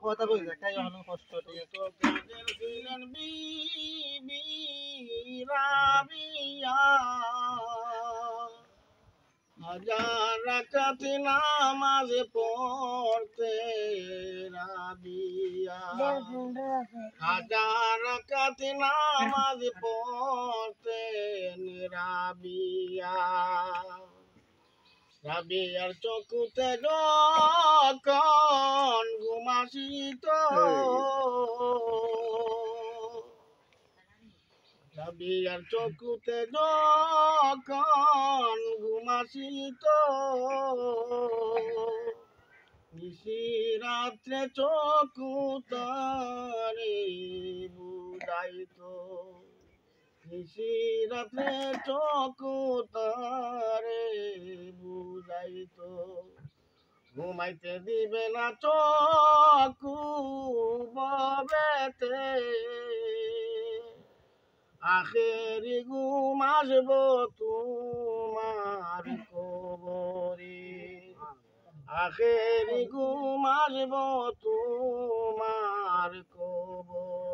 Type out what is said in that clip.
কথা বলি দেখাই অনেক কষ্ট ঠিক আছে ছিলেন বিবি রাবিয়া হাজার রাকাত নামাজ পড়তে রাবিয়া হাজার রাকাত নামাজ পড়তে রাবিয়া রাবিয়ার চকুতে যখন ঘুমাসিত রাবিয়ার চকুতে যখন ঘুমাসিত নিশি রাত্রে চকু তারে বুঝাইত নিশি রাত্রে চকু তারে বুঝাইত ঘুমাইতে দিবে না চকু ববেতে আখেরি ঘুম আসবো তোমার কবরে আখেরি ঘুম আসবো তোমার কবরে।